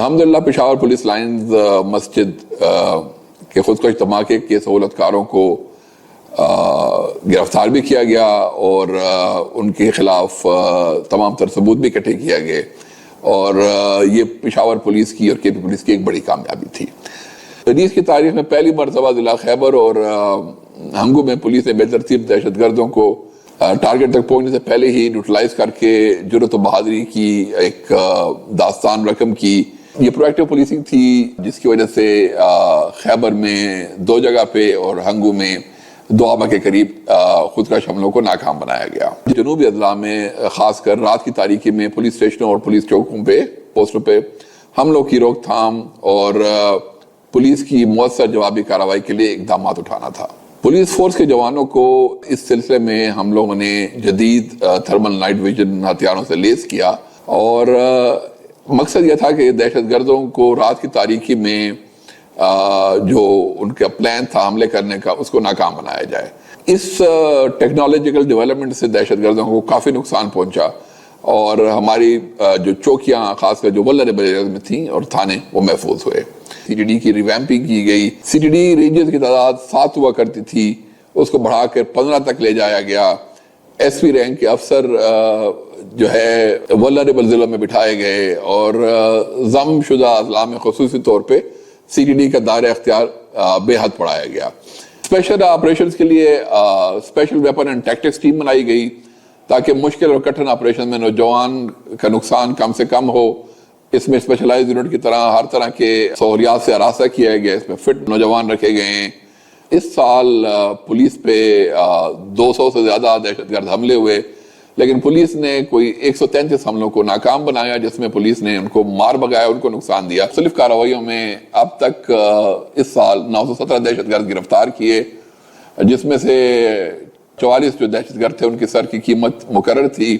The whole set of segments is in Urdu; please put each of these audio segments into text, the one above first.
الحمدللہ پشاور پولیس لائنز مسجد کے خودکش دھماکے کے سہولت کاروں کو گرفتار بھی کیا گیا اور ان کے خلاف تمام تر ثبوت بھی اکٹھے کیا گئے، اور یہ پشاور پولیس کی اور کے پی پولیس کی ایک بڑی کامیابی تھی۔ حدیث کی تاریخ میں پہلی مرتبہ ضلع خیبر اور ہنگو میں پولیس نے بے ترتیب دہشت گردوں کو ٹارگٹ تک پہنچنے سے پہلے ہی نیوٹرلائز کر کے جرأت و بہادری کی ایک داستان رقم کی۔ یہ پرویکٹیو پولیسنگ تھی جس کی وجہ سے خیبر میں 2 جگہ پہ اور ہنگو میں دوابہ کے قریب خودکش حملوں کو ناکام بنایا گیا۔ جنوبی اضلاع میں خاص کر رات کی تاریکی میں پولیس اسٹیشنوں اور پولیس چوکوں پہ پوسٹوں پہ حملوں کی روک تھام اور پولیس کی مؤثر جوابی کارروائی کے لیے اقدامات اٹھانا تھا۔ پولیس فورس کے جوانوں کو اس سلسلے میں ہم لوگوں نے جدید تھرمل نائٹ ویژن ہتھیاروں سے لیس کیا، اور مقصد یہ تھا کہ دہشت گردوں کو رات کی تاریکی میں جو ان کا پلان تھا حملے کرنے کا اس کو ناکام بنایا جائے۔ اس ٹیکنالوجیکل ڈیولپمنٹ سے دہشت گردوں کو کافی نقصان پہنچا، اور ہماری جو چوکیاں خاص کر جو ولنریبل ایریاز میں تھیں اور تھانے وہ محفوظ ہوئے۔ سی ٹی ڈی کی ریویمپنگ کی گئی۔ سی ٹی ڈی رینجز کی تعداد 7 ہوا کرتی تھی، اس کو بڑھا کر 15 تک لے جایا گیا۔ ایس پی رینک کے افسر جو ہے ولنریبل ضلعوں میں بٹھائے گئے، اور ضم شدہ اضلاع میں خصوصی طور پہ سی ٹی ڈی کا دائرہ اختیار بے حد بڑھایا گیا۔ اسپیشل آپریشنز کے لیے special weapon and tactics team بنائی گئی تاکہ مشکل اور کٹھن آپریشن میں نوجوان کا نقصان کم سے کم ہو۔ اس میں اسپیشلائز یونٹ کی طرح ہر طرح کے سہولیات سے آراستہ کیا گیا، اس میں فٹ نوجوان رکھے گئے ہیں۔ اس سال پولیس پہ 200 سے زیادہ دہشت گرد حملے ہوئے، لیکن پولیس نے کوئی 133 حملوں کو ناکام بنایا، جس میں پولیس نے ان کو مار بگایا، ان کو نقصان دیا۔ مختلف کارروائیوں میں اب تک اس سال 917 دہشت گرد گرفتار کیے، جس میں سے 44 جو دہشت گرد تھے ان کی سر کی قیمت مقرر تھی۔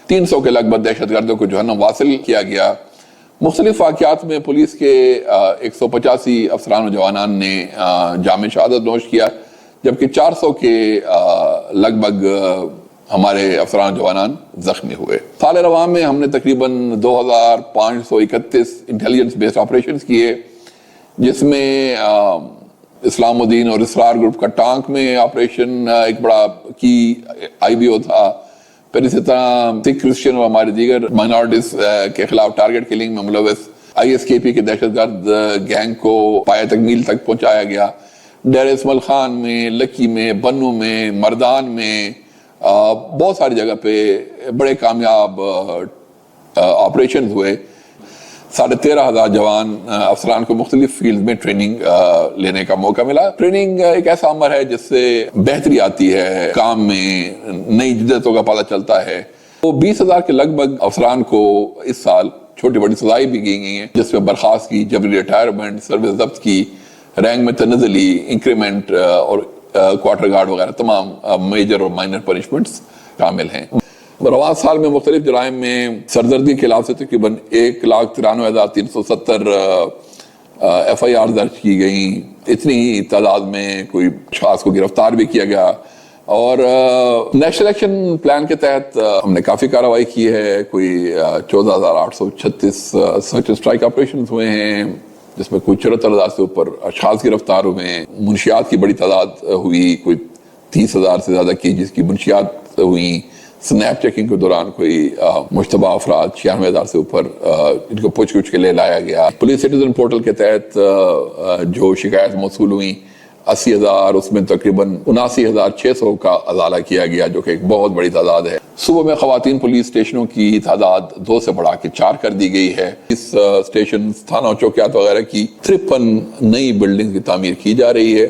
300 کے لگ بھگ دہشت گردوں کو جہنم واصل کیا گیا۔ مختلف واقعات میں پولیس کے 185 افسران و جوانان نے جام شہادت نوش کیا، جبکہ 400 کے لگ بھگ ہمارے افسران و جوانان زخمی ہوئے۔ سال رواں میں ہم نے تقریباً 2531 انٹیلیجنس بیسڈ آپریشنز کیے، جس میں اسلام الدین اور اسرار گروپ کا ٹانک میں آپریشن ایک بڑا کی آئی بی او تھا۔ پھر اسی طرح سکھ کرسچن اور ہمارے دیگر مائنورٹیز کے خلاف ٹارگٹ کلنگ میں ملوث آئی ایس کے پی کے دہشت گرد گینگ کو پایہ تکمیل تک پہنچایا گیا۔ ڈیر اسماعیل خان میں، لکی میں، بنو میں، مردان میں، بہت ساری جگہ پہ بڑے کامیاب آپریشنز ہوئے۔ 13,500 جوان افسران کو مختلف فیلڈ میں ٹریننگ لینے کا موقع ملا۔ ٹریننگ ایک ایسا عمر ہے جس سے بہتری آتی ہے، کام میں نئی جدتوں کا پتہ چلتا ہے۔ تو 20,000 کے لگ بھگ افسران کو اس سال چھوٹی بڑی سزائیں بھی کی گئی ہیں، جس میں برخاست کی، جبری ریٹائرمنٹ، سروس ضبط کی، رینک میں تنزلی، انکریمنٹ اور کوارٹر گارڈ وغیرہ تمام میجر اور مائنر پنشمنٹس شامل ہیں۔ رواں سال میں مختلف جرائم میں سرزردی کے خلاف سے تقریباً 1,93,370 ایف آئی آر درج کی گئیں۔ اتنی ہی تعداد میں کوئی شخص کو گرفتار بھی کیا گیا، اور نیشنل ایکشن پلان کے تحت ہم نے کافی کارروائی کی ہے۔ کوئی 14,836 سرچ اسٹرائک آپریشنز ہوئے ہیں، جس میں کوئی 74,000 سے اوپر اشخاص گرفتار ہوئے ہیں۔ منشیات کی بڑی تعداد ہوئی، کوئی 30,000 سے زیادہ کیجز کی منشیات ہوئی۔ سنیپ چیکنگ کے دوران کوئی مشتبہ افراد 96,000 سے اوپر ان کو پوچھ گچھ کے لیے لایا گیا۔ پولیس سٹیزن پورٹل کے تحت جو شکایت موصول ہوئی 80,000، اس میں تقریباً 79,600 کا ازالہ کیا گیا، جو کہ ایک بہت بڑی تعداد ہے۔ صوبہ میں خواتین پولیس اسٹیشنوں کی تعداد 2 سے بڑھا کے 4 کر دی گئی ہے۔ اس اسٹیشن، تھانہ و چوکیات وغیرہ کی 53 نئی بلڈنگ کی تعمیر کی جا رہی ہے۔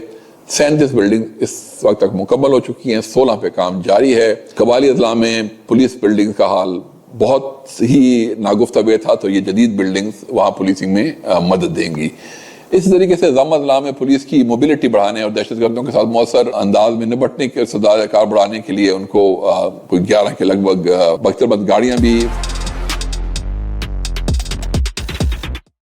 37 بلڈنگ اس وقت تک مکمل ہو چکی ہیں، 16 پہ کام جاری ہے۔ قبائلی اضلاع میں پولیس بلڈنگ کا حال بہت ہی ناگفتہ تھا، تو یہ جدید بلڈنگز وہاں پولیسنگ میں مدد دیں گی۔ اسی طریقے سے ضم اضلاع میں پولیس کی موبلٹی بڑھانے اور دہشت گردوں کے ساتھ مؤثر انداز میں نپٹنے کے استعداد کار بڑھانے کے لیے ان کو کوئی 11 کے لگ بھگ بختر بند گاڑیاں بھی